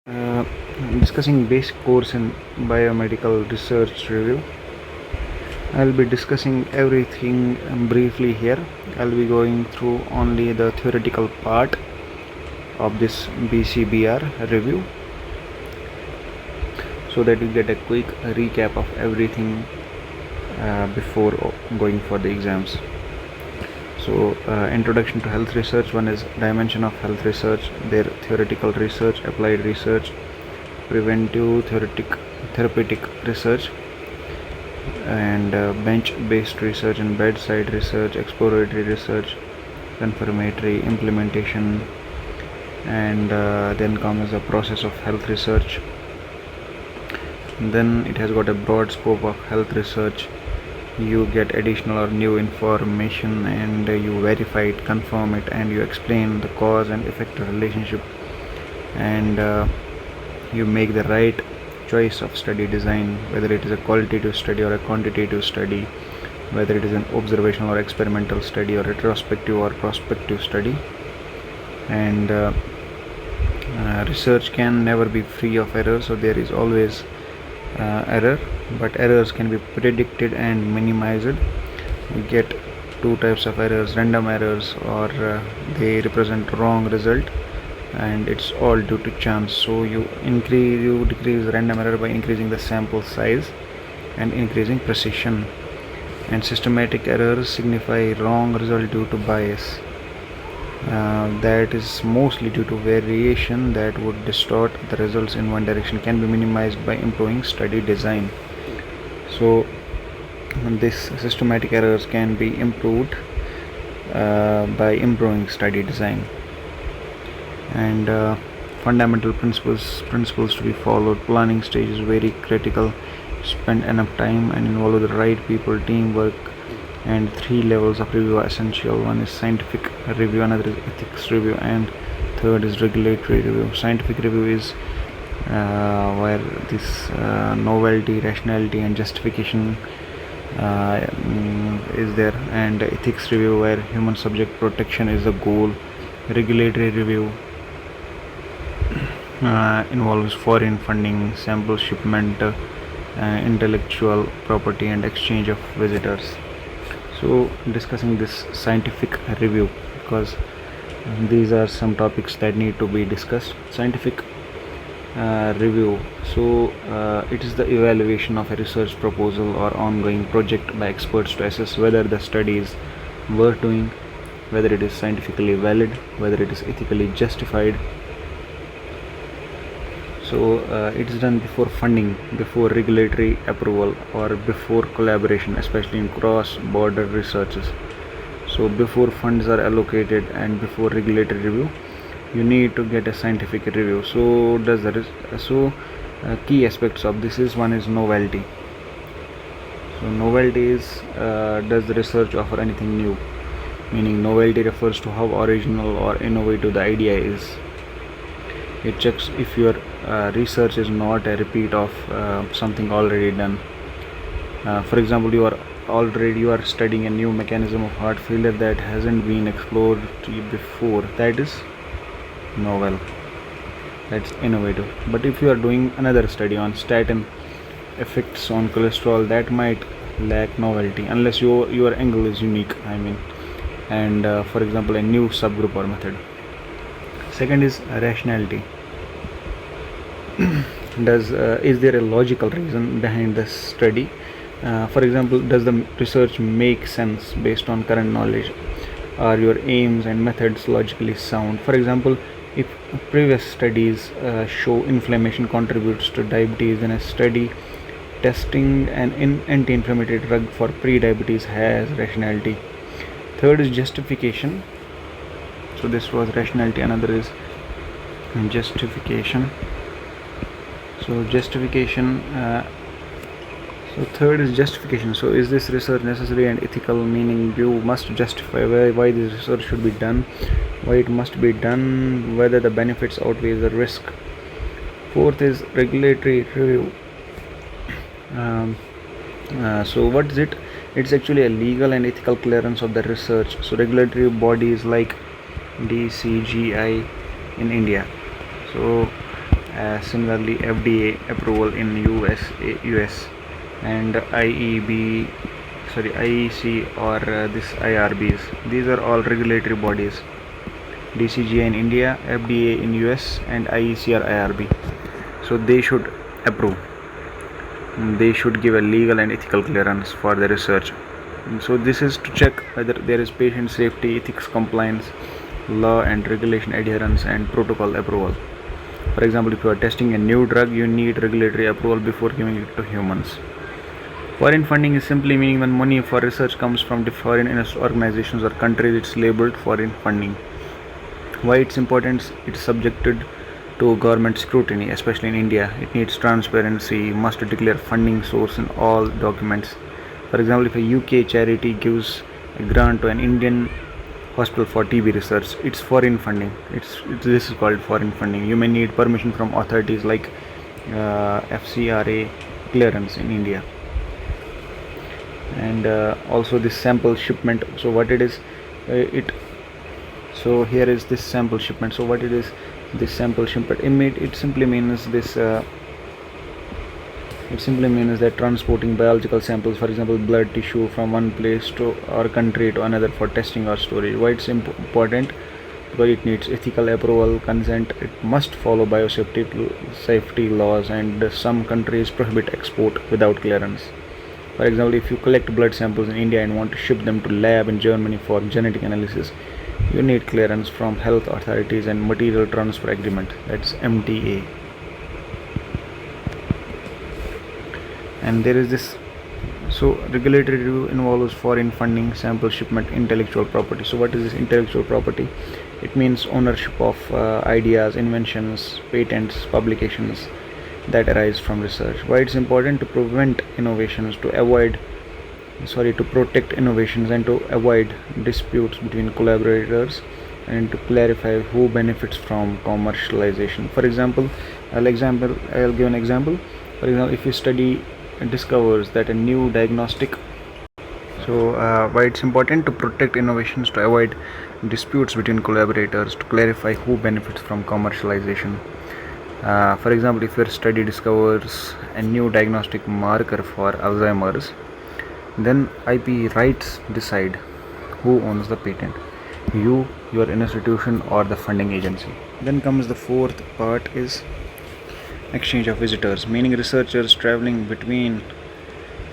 uh, discussing basic course in biomedical research review. I'll be discussing everything briefly here. I'll be going through only the theoretical part of this BCBR review so that you get a quick recap of everything before going for the exams. So introduction to health research. One is dimension of health research, their theoretical research, applied research, preventive therapeutic research, and bench based research and bedside research, exploratory research, confirmatory, implementation, and then comes the process of health research. And then it has got a broad scope of health research. You get additional or new information and you verify it, confirm it, and you explain the cause and effect relationship, and you make the right choice of study design, whether it is a qualitative study or a quantitative study, whether it is an observational or experimental study, or retrospective or prospective study. And research can never be free of error, so there is always error, but errors can be predicted and minimized. We get two types of errors: random errors, or they represent wrong result, and it's all due to chance. So you decrease random error by increasing the sample size and increasing precision. And systematic errors signify wrong result due to bias. That is mostly due to variation that would distort the results in one direction, can be minimized by improving study design. So this systematic errors can be improved by improving study design. And fundamental principles to be followed. Planning stage is very critical. Spend enough time and involve the right people, teamwork, and 3 levels of review are essential. One is scientific review, another is ethics review, and third is regulatory review. Scientific review is where this novelty, rationality, and justification is there, and ethics review where human subject protection is the goal. Regulatory review involves foreign funding, sample shipment, intellectual property, and exchange of visitors. So discussing this scientific review, because these are some topics that need to be discussed. Scientific review. So it is the evaluation of a research proposal or ongoing project by experts to assess whether the study is worth doing, whether it is scientifically valid, whether it is ethically justified. So it is done before funding, before regulatory approval, or before collaboration, especially in cross-border researches. So before funds are allocated and before regulatory review, you need to get a scientific review. So key aspects of this is: one is novelty. So novelty is does the research offer anything new? Meaning novelty refers to how original or innovative the idea is. It checks if your research is not a repeat of something already done. For example, you are studying a new mechanism of heart failure that hasn't been explored before. That is novel, that's innovative. But if you are doing another study on statin effects on cholesterol, that might lack novelty unless your angle is unique, and for example a new subgroup or method. Second is rationality. Is there a logical reason behind the study? For example, does the research make sense based on current knowledge? Are your aims and methods logically sound? For example, if previous studies show inflammation contributes to diabetes, then a study testing an anti-inflammatory drug for pre-diabetes has rationality. Third is justification. So this was rationality, another is justification. So third is justification. So is this research necessary and ethical? Meaning you must justify why this research should be done, why it must be done, whether the benefits outweigh the risk. Fourth is regulatory review. So what is it? It's actually a legal and ethical clearance of the research. So regulatory bodies like DCGI in India. So Similarly, FDA approval in US and IEC or this IRBs. These are all regulatory bodies. DCGI in India, FDA in US, and IEC or IRB. So they should approve. They should give a legal and ethical clearance for the research. So this is to check whether there is patient safety, ethics compliance, law and regulation adherence, and protocol approval. For example, if you are testing a new drug, you need regulatory approval before giving it to humans. Foreign funding is simply meaning when money for research comes from foreign organizations or countries, it's labeled foreign funding. Why it's important? It's subjected to government scrutiny, especially in India. It needs transparency, must declare funding source in all documents. For example, if a UK charity gives a grant to an Indian hospital for TB research, it's foreign funding. This is called foreign funding. You may need permission from authorities like FCRA clearance in India. And also this sample shipment. So what it is, so here is this sample shipment. So what it is, this sample shipment, it simply means this it simply means that transporting biological samples, for example blood, tissue, from one place to or country to another for testing or storage. Why it's important? Because it needs ethical approval, consent, it must follow biosafety laws, and some countries prohibit export without clearance. For example, if you collect blood samples in India and want to ship them to lab in Germany for genetic analysis, you need clearance from health authorities and material transfer agreement, that's MTA. And there is this, so regulatory review involves foreign funding, sample shipment, intellectual property. So what is this intellectual property? It means ownership of ideas, inventions, patents, publications that arise from research. Why it's important? To protect innovations and to avoid disputes between collaborators, and to clarify who benefits from commercialization. For example, I'll give an example. For example, if you study discovers that a new diagnostic, so why it's important? To protect innovations, to avoid disputes between collaborators, to clarify who benefits from commercialization. For example, if your study discovers a new diagnostic marker for Alzheimer's, then IP rights decide who owns the patent, you, your institution, or the funding agency. Then comes the fourth part, is exchange of visitors, meaning researchers traveling between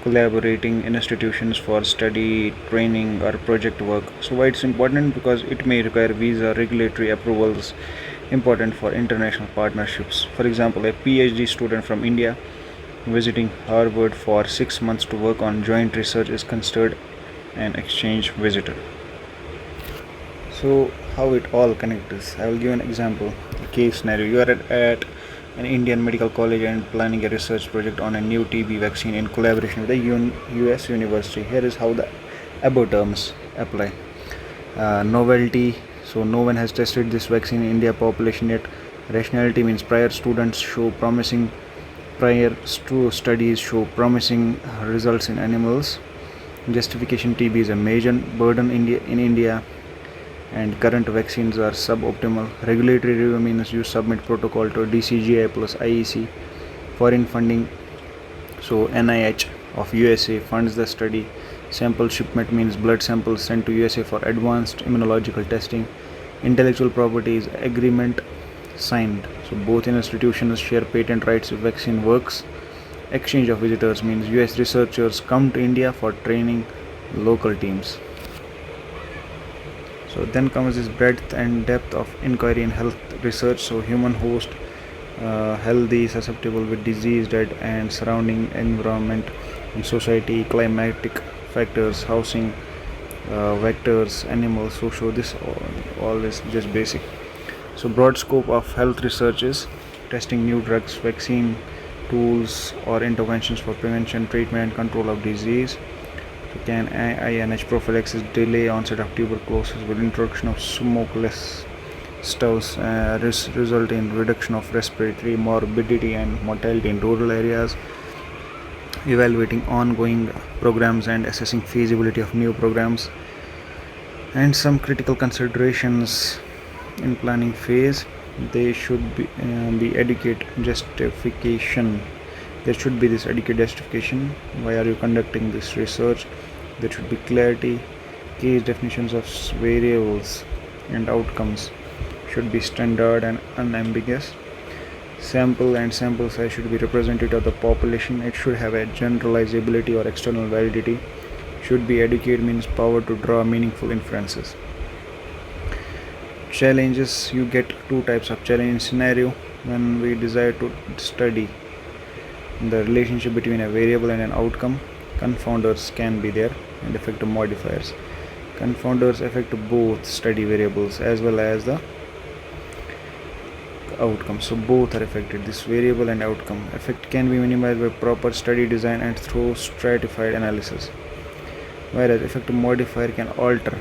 collaborating institutions for study, training, or project work. So why it's important? Because it may require visa, regulatory approvals, important for international partnerships. For example, a PhD student from India visiting Harvard for 6 months to work on joint research is considered an exchange visitor. So how it all connects? I will give an example, a case scenario. You are at an Indian medical college and planning a research project on a new TB vaccine in collaboration with a US university. Here is how the above terms apply. Novelty, so no one has tested this vaccine in India population yet. Rationality means prior studies show promising results in animals. Justification, TB is a major burden in India and current vaccines are suboptimal. Regulatory review means you submit protocol to DCGI plus IEC. Foreign funding, so NIH of USA funds the study. Sample shipment means blood samples sent to USA for advanced immunological testing. Intellectual property is agreement signed, so both institutions share patent rights if vaccine works. Exchange of visitors means US researchers come to India for training local teams. So then comes this breadth and depth of inquiry in health research. So human host, healthy, susceptible with disease, dead, and surrounding environment and society, climatic factors, housing, vectors, animals. So this all is just basic. So broad scope of health research is testing new drugs, vaccine, tools or interventions for prevention, treatment, control of disease. So can INH prophylaxis delay onset of tuberculosis with introduction of smokeless stoves, result in reduction of respiratory morbidity and mortality in rural areas. Evaluating ongoing programs and assessing feasibility of new programs, and some critical considerations in planning phase. There should be adequate justification. There should be this adequate justification. Why are you conducting this research? There should be clarity. Case definitions of variables and outcomes should be standard and unambiguous. Sample and sample size should be representative of the population. It should have a generalizability or external validity. Should be adequate means power to draw meaningful inferences. Challenges, you get two types of challenge scenario. When we desire to study the relationship between a variable and an outcome, confounders can be there and effective modifiers. Confounders affect both study variables as well as the outcome, so both are affected. This variable and outcome effect can be minimized by proper study design and through stratified analysis, whereas effective modifier can alter,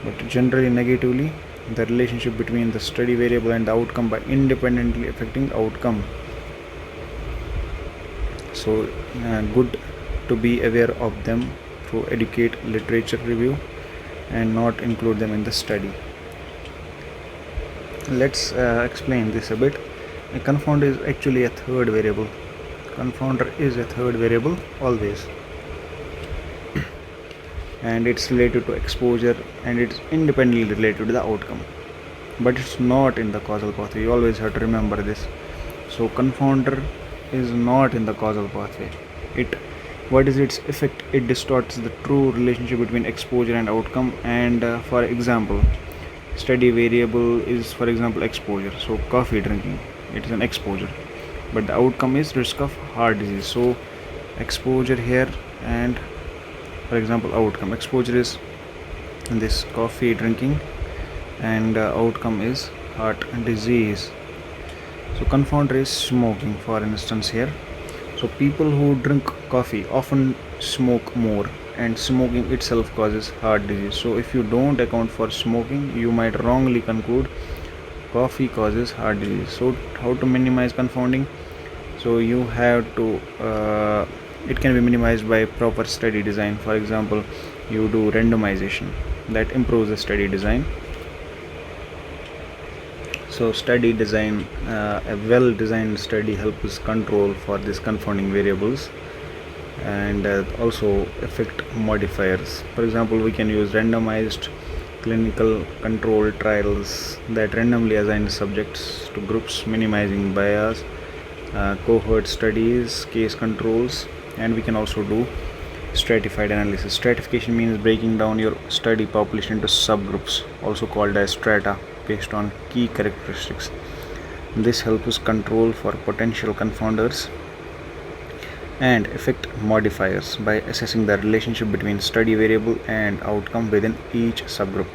but generally negatively, the relationship between the study variable and the outcome by independently affecting outcome. So good to be aware of them through adequate literature review and not include them in the study. Let's explain this a bit. A confounder is actually a third variable. Confounder is a third variable always, and it's related to exposure and it's independently related to the outcome, but it's not in the causal pathway. You always have to remember this. So confounder is not in the causal pathway. What is its effect? It distorts the true relationship between exposure and outcome. And for example, study variable is, for example, exposure. So coffee drinking, it is an exposure, but the outcome is risk of heart disease. So exposure here, and for example outcome, exposure is this coffee drinking and outcome is heart disease. So confounder is smoking, for instance here. So people who drink coffee often smoke more, and smoking itself causes heart disease. So if you don't account for smoking, you might wrongly conclude coffee causes heart disease. So how to minimize confounding? So you have to it can be minimized by proper study design. For example, you do randomization, that improves the study design. So study design, a well designed study helps control for these confounding variables and also affect modifiers. For example, we can use randomized clinical control trials that randomly assign subjects to groups, minimizing bias, cohort studies, case controls, and we can also do stratified analysis. Stratification means breaking down your study population into subgroups, also called as strata, based on key characteristics. This helps us control for potential confounders and affect modifiers by assessing the relationship between study variable and outcome within each subgroup.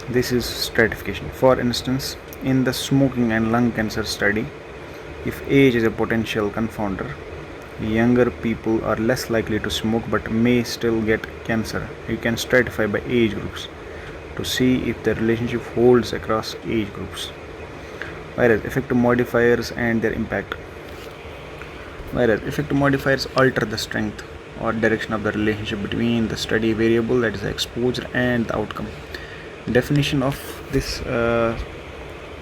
This is stratification. For instance, in the smoking and lung cancer study, if age is a potential confounder, younger people are less likely to smoke but may still get cancer. You can stratify by age groups to see if the relationship holds across age groups. Whereas effective modifiers and their impact. Whereas effective modifiers alter the strength or direction of the relationship between the study variable, that is the exposure, and the outcome. Definition of this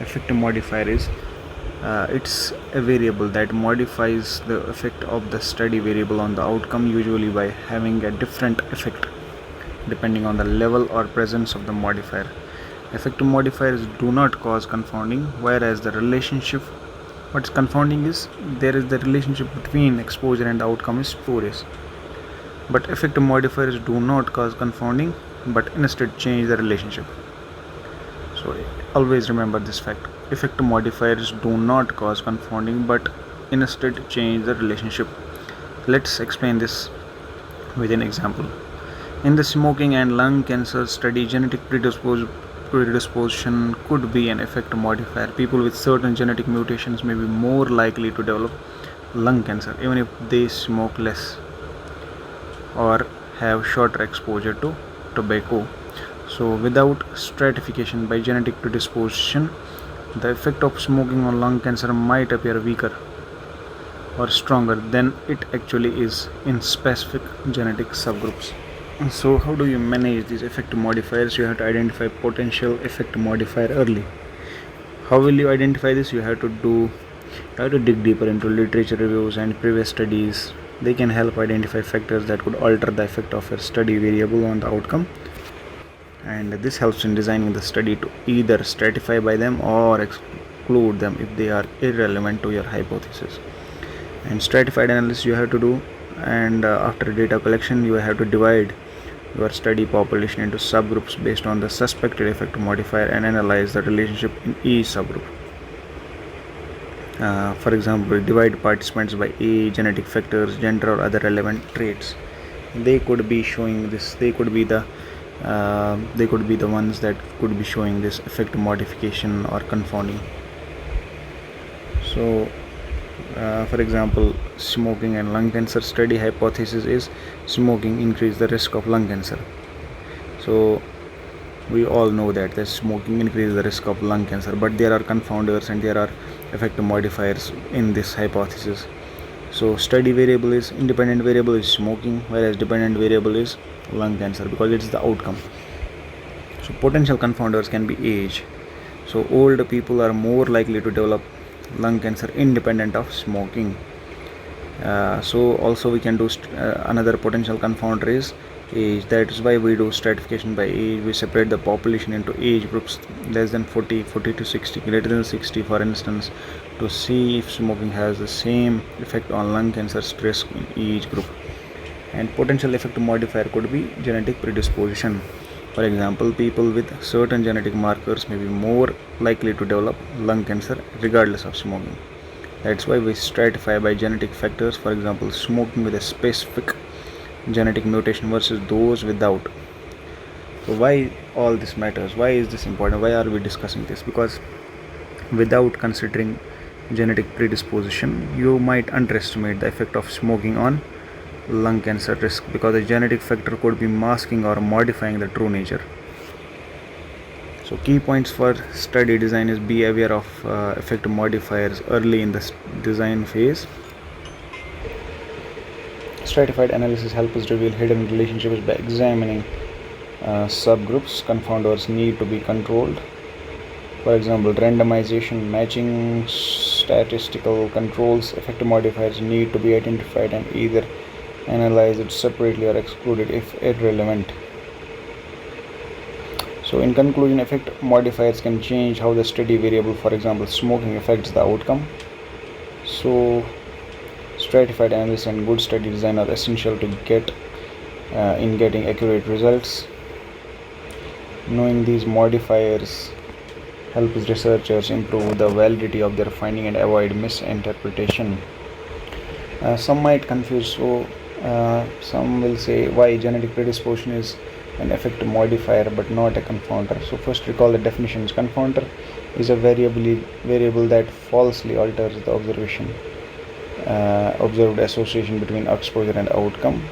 effective modifier is it's a variable that modifies the effect of the study variable on the outcome, usually by having a different effect depending on the level or presence of the modifier. Effective modifiers do not cause confounding, whereas the relationship, what's confounding is there is the relationship between exposure and the outcome is spurious. But effective modifiers do not cause confounding, but instead change the relationship. So always remember this fact. Effective modifiers do not cause confounding, but instead change the relationship. Let's explain this with an example. In the smoking and lung cancer study, genetic predisposition could be an effective modifier. People with certain genetic mutations may be more likely to develop lung cancer even if they smoke less or have shorter exposure to tobacco. So without stratification by genetic predisposition, the effect of smoking on lung cancer might appear weaker or stronger than it actually is in specific genetic subgroups. So how do you manage these effective modifiers? You have to identify potential effective modifier early. How will you identify this? You have to dig deeper into literature reviews and previous studies. They can help identify factors that could alter the effect of a study variable on the outcome, and this helps in designing the study to either stratify by them or exclude them if they are irrelevant to your hypothesis. And stratified analysis you have to do, and after data collection you have to divide your study population into subgroups based on the suspected effect modifier and analyze the relationship in each subgroup. For example, divide participants by age, genetic factors, gender, or other relevant traits. They could be showing this. They could be the ones that could be showing this effect modification or confounding. So, for example, smoking and lung cancer study hypothesis is smoking increase the risk of lung cancer. So we all know that smoking increases the risk of lung cancer, but there are confounders and there are effect modifiers in this hypothesis. So study variable is independent variable is smoking, whereas dependent variable is lung cancer because it's the outcome. So potential confounders can be age. So old people are more likely to develop lung cancer independent of smoking. So also we can do another potential confounder is age. That is why we do stratification by age. We separate the population into age groups less than 40 to 60, greater than 60 for instance, to see if smoking has the same effect on lung cancer risk in each group. And potential effect modifier could be genetic predisposition. For example, people with certain genetic markers may be more likely to develop lung cancer regardless of smoking. That's why we stratify by genetic factors. For example, smoking with a specific genetic mutation versus those without. So why all this matters? Why is this important? Why are we discussing this? Because without considering genetic predisposition, you might underestimate the effect of smoking on lung cancer risk, because a genetic factor could be masking or modifying the true nature. So key points for study design is be aware of effect modifiers early in the design phase. Stratified analysis helps us reveal hidden relationships by examining subgroups. Confounders need to be controlled. For example, randomization, matching, statistical controls. Effect modifiers need to be identified and either analyzed separately or excluded if irrelevant. So in conclusion, effect modifiers can change how the study variable, for example, smoking, affects the outcome. So stratified analysis and good study design are essential to getting accurate results. Knowing these modifiers helps researchers improve the validity of their finding and avoid misinterpretation. Some might confuse. So some will say why genetic predisposition is an effect modifier but not a confounder. So first recall the definitions. Confounder is a variable that falsely alters the observed association between exposure and outcome,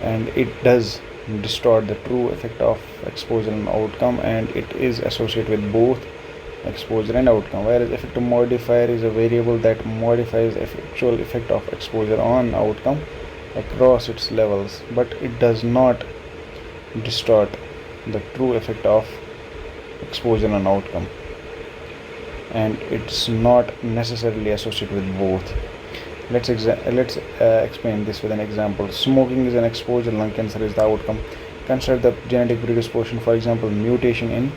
and it does distort the true effect of exposure and outcome, and it is associated with both exposure and outcome. Whereas effect modifier is a variable that modifies the actual effect of exposure on outcome across its levels, but it does not distort the true effect of exposure and outcome, and it's not necessarily associated with both. Let's explain this with an example. Smoking is an exposure, lung cancer is the outcome. Consider the genetic predisposition, for example, mutation in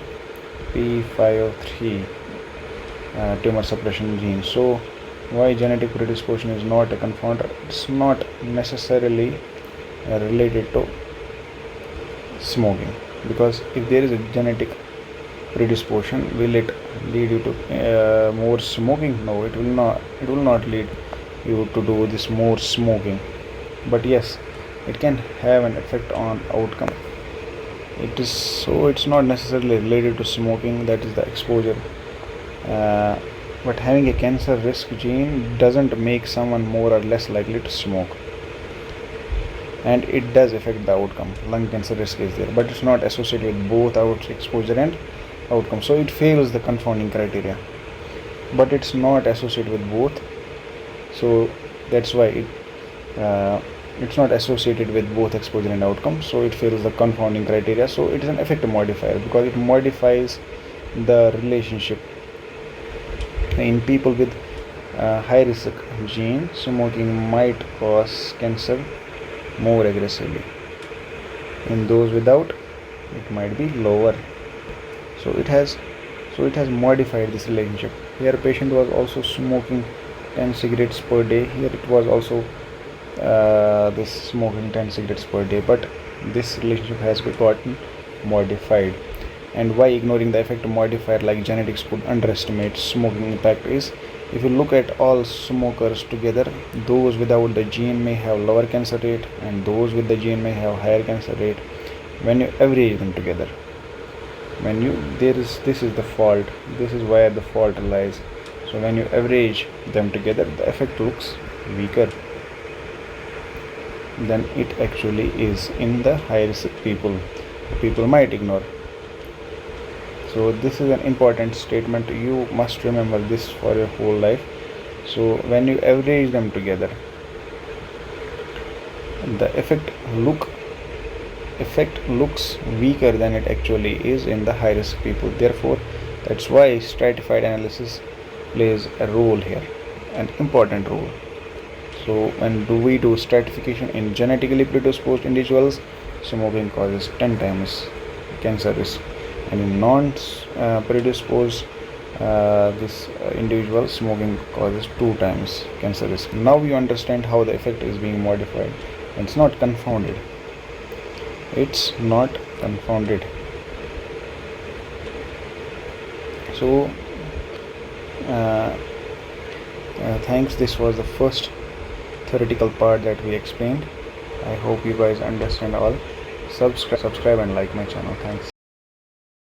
P53 tumor suppression gene. So why genetic predisposition is not a confounder? It's not necessarily related to smoking, because if there is a genetic predisposition, will it lead you to more smoking? No, it will not lead you to do this more smoking, but yes, it can have an effect on outcome. It's not necessarily related to smoking, that is the exposure. But having a cancer risk gene doesn't make someone more or less likely to smoke, and it does affect the outcome. Lung cancer risk is there, but it's not associated with both exposure and outcome, so it fails the confounding criteria. But it's not associated with both, so that's why it's not associated with both exposure and outcome, so it fails the confounding criteria. So it is an effect modifier because it modifies the relationship in people with high risk gene, smoking might cause cancer more aggressively. In those without, it might be lower. So it has modified this relationship. Here patient was also smoking 10 cigarettes per day. Here it was also this smoking 10 cigarettes per day, but this relationship has gotten modified. And why ignoring the effect of modifier like genetics could underestimate smoking impact is, if you look at all smokers together, those without the gene may have lower cancer rate and those with the gene may have higher cancer rate when you average them together. This is the fault. This is where the fault lies. So when you average them together, the effect looks weaker than it actually is in the high risk people might ignore. So this is an important statement. You must remember this for your whole life. So when you average them together, the effect looks weaker than it actually is in the high risk people. Therefore, that's why stratified analysis plays a role here, an important role. So when we do stratification in genetically predisposed individuals, smoking causes 10 times cancer risk, and in non-predisposed individual, smoking causes 2 times cancer risk. Now you understand how the effect is being modified. It's not confounded. So thanks. This was the first theoretical part that we explained. I hope you guys understand all. Subscribe and like my channel. Thanks.